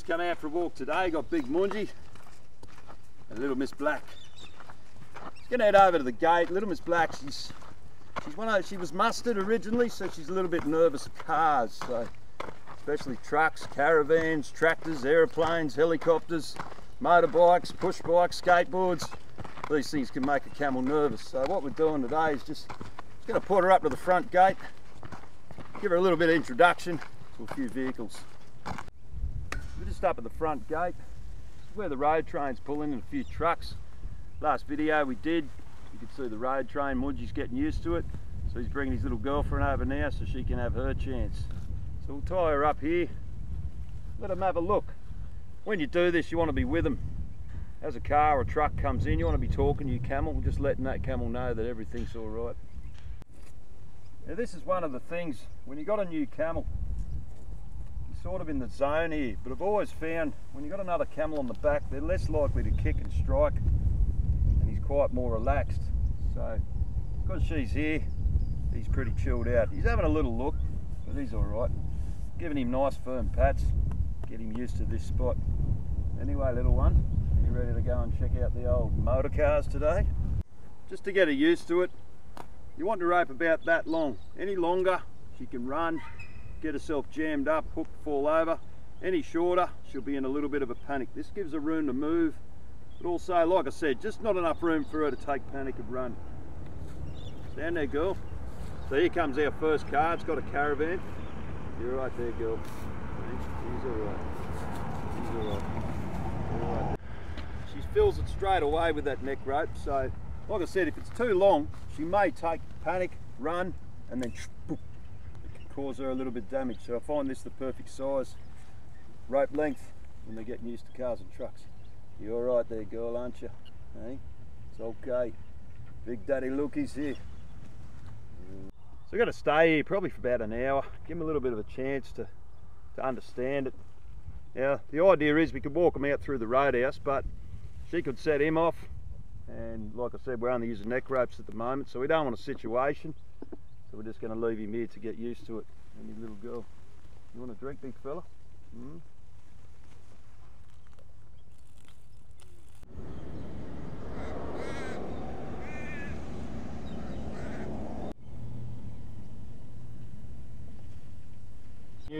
come out for a walk today. Got big Munji and little Miss Black. She's gonna head over to the gate. Little Miss Black, she was mustered originally, so she's a little bit nervous of cars, so especially trucks, caravans, tractors, aeroplanes, helicopters, motorbikes, push bikes, skateboards. These things can make a camel nervous. So what we're doing today is just going to put her up to the front gate, give her a little bit of introduction to a few vehicles. We're just up at the front gate. This is where the road trains pull in and a few trucks. Last video we did, you could see the road train. Munji's getting used to it, so he's bringing his little girlfriend over now so she can have her chance. So we'll tie her up here, let them have a look. When you do this, you want to be with them. As a car or a truck comes in, you want to be talking to your camel, just letting that camel know that everything's all right. Now this is one of the things, when you got a new camel, you're sort of in the zone here, but I've always found when you got another camel on the back, they're less likely to kick and strike, and he's quite more relaxed. So because she's here, he's pretty chilled out. He's having a little look, but he's all right. Giving him nice firm pats, get him used to this spot. Anyway, little one, you ready to go and check out the old motor cars today? Just to get her used to it, you want the rope about that long. Any longer, she can run, get herself jammed up, hook, fall over. Any shorter, she'll be in a little bit of a panic. This gives her room to move, but also, like I said, just not enough room for her to take panic and run. Stand there, girl. So here comes our first car. It's got a caravan. You're right there, girl. She's all right. She's all right. All right. She fills it straight away with that neck rope. So, like I said, if it's too long, she may take panic, run, and then it can cause her a little bit of damage. So I find this the perfect size rope length when they're getting used to cars and trucks. You're all right there, girl, aren't you? Hey, it's okay. Big Daddy Lukey's here. So we've got to stay here probably for about an hour, give them a little bit of a chance to understand it. Now, the idea is we could walk them out through the roadhouse, but she could set him off, and like I said, we're only using neck ropes at the moment, so we don't want a situation, so we're just going to leave him here to get used to it. And his little girl, you want a drink, big fella?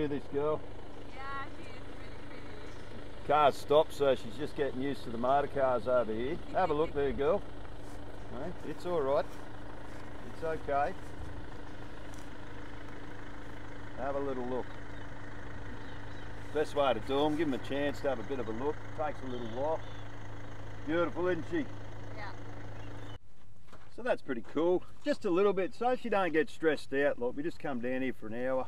This girl. Yeah, she is really. Car's stopped, so she's just getting used to the motor cars over here. Have a look there, girl. No, it's all right. It's okay. Have a little look. Best way to do them, give them a chance to have a bit of a look. Takes a little while. Beautiful, isn't she? Yeah. So that's pretty cool. Just a little bit, so she don't get stressed out. Look, we just come down here for an hour.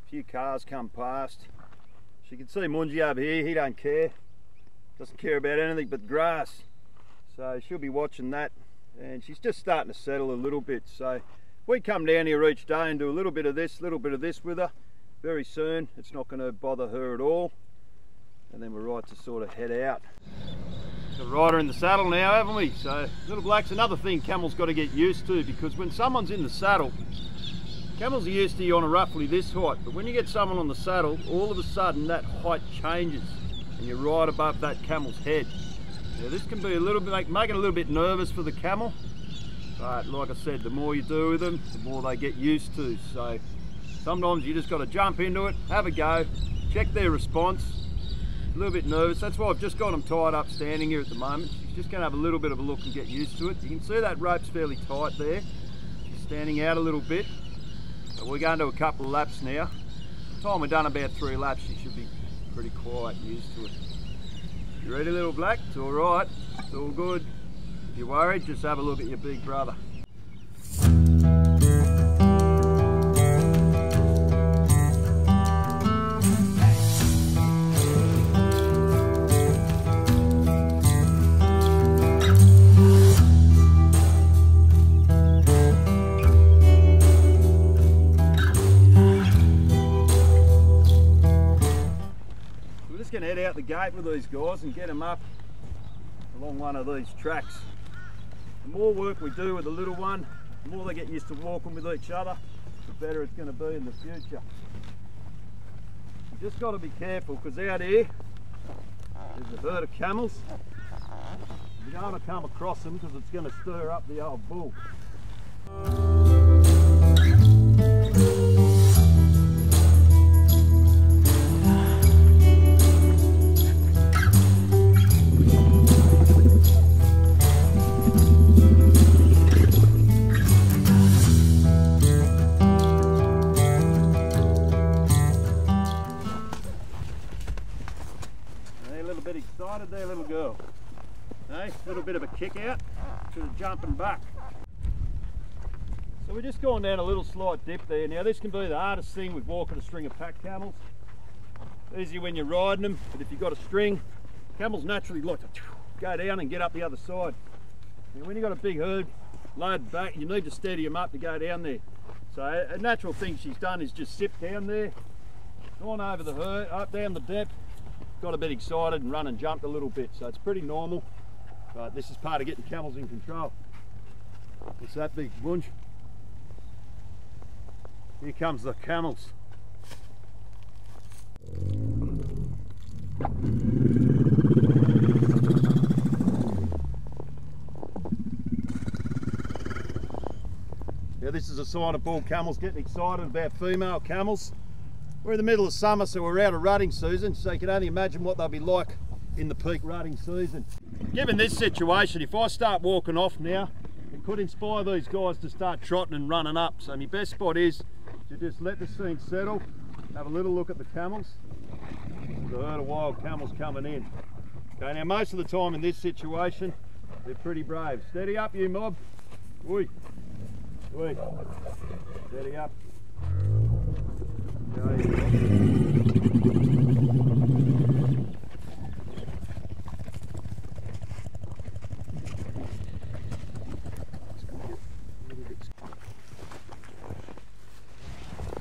Few cars come past. She can see Munji over here, he don't care. Doesn't care about anything but grass. So she'll be watching that, and she's just starting to settle a little bit. So we come down here each day and do a little bit of this with her. Very soon, it's not going to bother her at all. And then we're right to sort of head out. Got a rider in the saddle now, haven't we? So Little Black's another thing camels got to get used to, because when someone's in the saddle, camels are used to you on a roughly this height, but when you get someone on the saddle, all of a sudden that height changes and you're right above that camel's head. Now this can be a little bit, make it a little bit nervous for the camel, but like I said, the more you do with them, the more they get used to. So sometimes you just got to jump into it, have a go, check their response. A little bit nervous, that's why I've just got them tied up standing here at the moment. She's just going to have a little bit of a look and get used to it. You can see that rope's fairly tight there. She's standing out a little bit. We're going to a couple of laps now. By the time we've done about 3 laps, she should be pretty quiet and used to it. You ready, Little Black? It's all right. It's all good. If you're worried, just have a look at your big brother. Going to head out the gate with these guys and get them up along one of these tracks. The more work we do with the little one, the more they get used to walking with each other, the better it's going to be in the future. You just got to be careful, because out here There's a herd of camels. You don't want to come across them because it's going to stir up the old bull. Excited there, little girl. Hey, a little bit of a kick out to the jumping buck. So we're just going down a little slight dip there. Now this can be the hardest thing with walking a string of pack camels. Easy when you're riding them, but if you've got a string, camels naturally like to go down and get up the other side. Now when you've got a big herd loaded back, you need to steady them up to go down there. So a natural thing she's done is just sit down there, gone over the herd, up down the depth, got a bit excited and run and jumped a little bit, so it's pretty normal, but this is part of getting camels in control. It's that big bunch. Here comes the camels. Now this is a sign of bull camels getting excited about female camels. We're in the middle of summer, so we're out of rutting season, so you can only imagine what they'll be like in the peak rutting season. Given this situation, if I start walking off now, it could inspire these guys to start trotting and running up. So my best spot is to just let the scene settle, have a little look at the camels. There's a herd of wild camels coming in. Okay, now most of the time in this situation, they're pretty brave. Steady up, you mob. Oi. Oi. Steady up.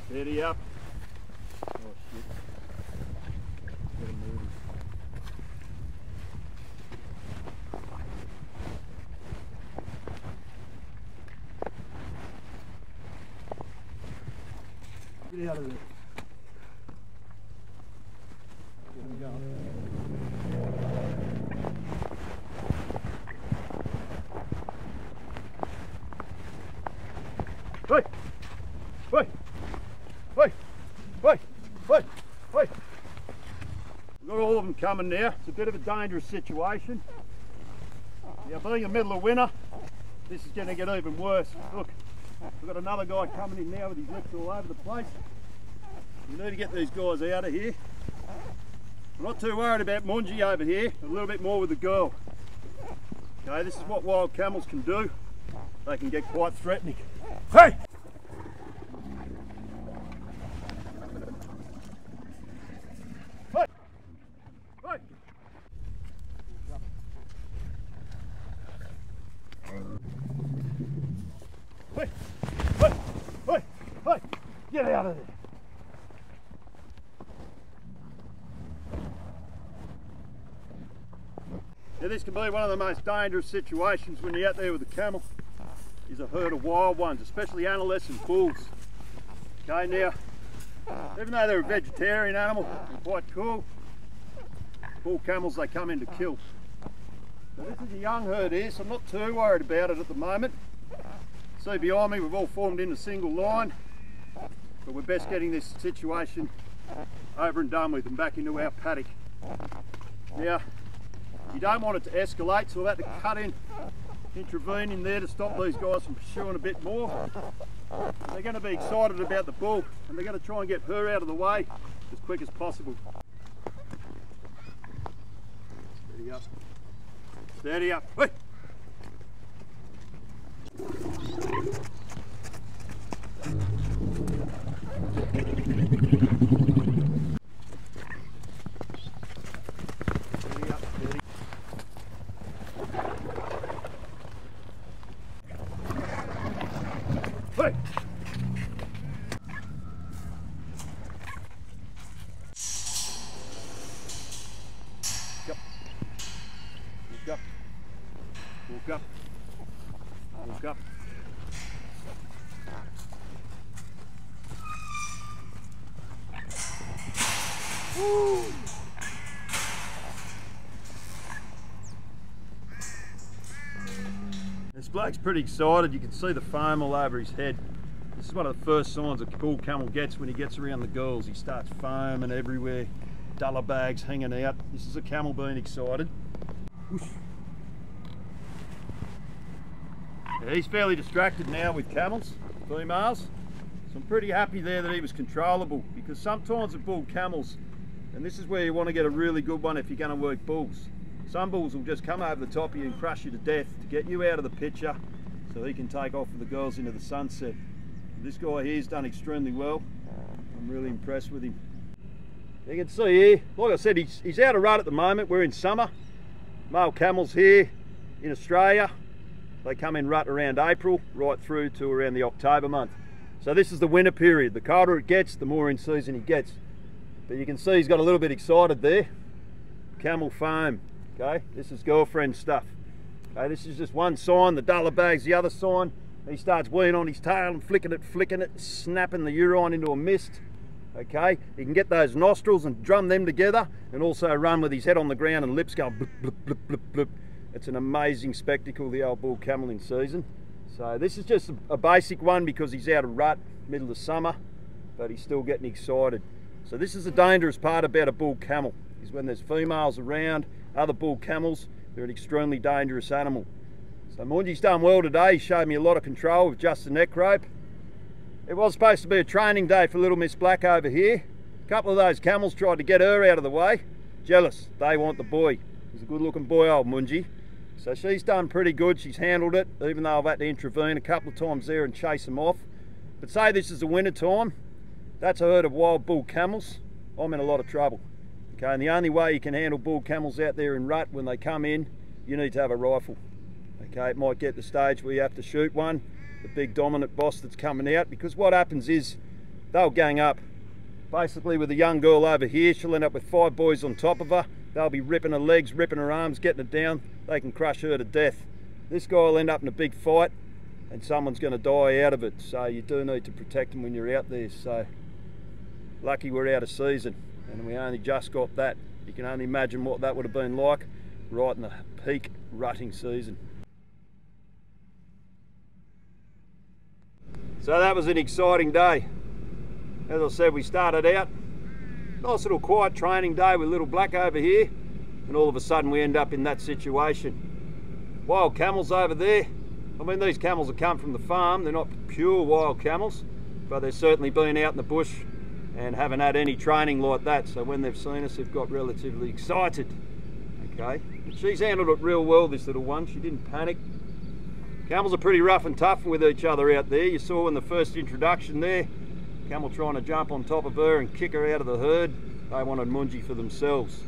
Steady up. Oh shit. Get him moving. Get out of there. Get him going. Wait! Wait! Wait! Wait! Wait! Wait! We've got all of them coming now. It's a bit of a dangerous situation. Now being in the middle of winter, this is going to get even worse. Look, we've got another guy coming in now with his lips all over the place. We need to get these guys out of here. I'm not too worried about Munji over here, a little bit more with the girl. Okay, this is what wild camels can do. They can get quite threatening. Hey! Hey! Hey! Hey! Hey! Hey! Hey! Get out of there! Now this can be one of the most dangerous situations when you're out there with a camel, is a herd of wild ones, especially adolescent bulls. Okay, now, even though they're a vegetarian animal, they're quite cool, bull camels they come in to kill. So this is a young herd here, so I'm not too worried about it at the moment. See behind me, we've all formed in a single line, but we're best getting this situation over and done with and back into our paddock. Now, you don't want it to escalate, so we've had to cut in, intervene in there to stop these guys from pursuing a bit more. They're going to be excited about the bull and they're going to try and get her out of the way as quick as possible. Steady up. Steady up. Wait. Hey! Walk up. Walk up. Walk up. Woo! bloke's pretty excited. You can see the foam all over his head. This is one of the first signs a bull camel gets when he gets around the girls. He starts foaming everywhere, duller bags hanging out. This is a camel being excited. Whoosh. Yeah, he's fairly distracted now with camels, females. So I'm pretty happy there that he was controllable, because sometimes with bull camels, and this is where you want to get a really good one if you're going to work bulls. Some bulls will just come over the top of you and crush you to death to get you out of the picture so he can take off with the girls into the sunset. This guy here's done extremely well. I'm really impressed with him. You can see here, like I said, he's out of rut at the moment. We're in summer. Male camels here in Australia, they come in rut around April right through to around the October month. So this is the winter period. The colder it gets, the more in season he gets. But you can see he's got a little bit excited there. Camel foam, okay? This is girlfriend stuff. Okay, this is just one sign. The duller bag's the other sign. He starts weeing on his tail and flicking it, snapping the urine into a mist. Okay, he can get those nostrils and drum them together, and also run with his head on the ground and lips going blip, blip, blip, blip, blip. It's an amazing spectacle, the old bull camel in season. So this is just a basic one because he's out of rut, middle of summer, but he's still getting excited. So this is the dangerous part about a bull camel, is when there's females around, other bull camels, they're an extremely dangerous animal. So Munji's done well today. He showed me a lot of control with just the neck rope. It was supposed to be a training day for little Miss Black over here. A couple of those camels tried to get her out of the way. Jealous, they want the boy. He's a good looking boy, old Munji. So she's done pretty good. She's handled it, even though I've had to intervene a couple of times there and chase them off. But say this is the winter time, that's a herd of wild bull camels, I'm in a lot of trouble. Okay, and the only way you can handle bull camels out there in rut when they come in, you need to have a rifle. Okay, it might get to the stage where you have to shoot one, the big dominant boss that's coming out, because what happens is they'll gang up. Basically with a young girl over here, she'll end up with 5 boys on top of her. They'll be ripping her legs, ripping her arms, getting it down. They can crush her to death. This guy will end up in a big fight and someone's going to die out of it. So you do need to protect them when you're out there. So lucky we're out of season and we only just got that. You can only imagine what that would have been like right in the peak rutting season. So that was an exciting day. As I said, we started out, nice little quiet training day with little Black over here, and all of a sudden we end up in that situation. Wild camels over there. I mean, these camels have come from the farm. They're not pure wild camels, but they've certainly been out in the bush and haven't had any training like that. So when they've seen us, they've got relatively excited. Okay, but she's handled it real well, this little one. She didn't panic. Camels are pretty rough and tough with each other out there. You saw in the first introduction there, camel trying to jump on top of her and kick her out of the herd. They wanted Munji for themselves.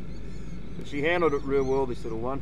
But she handled it real well, this little one.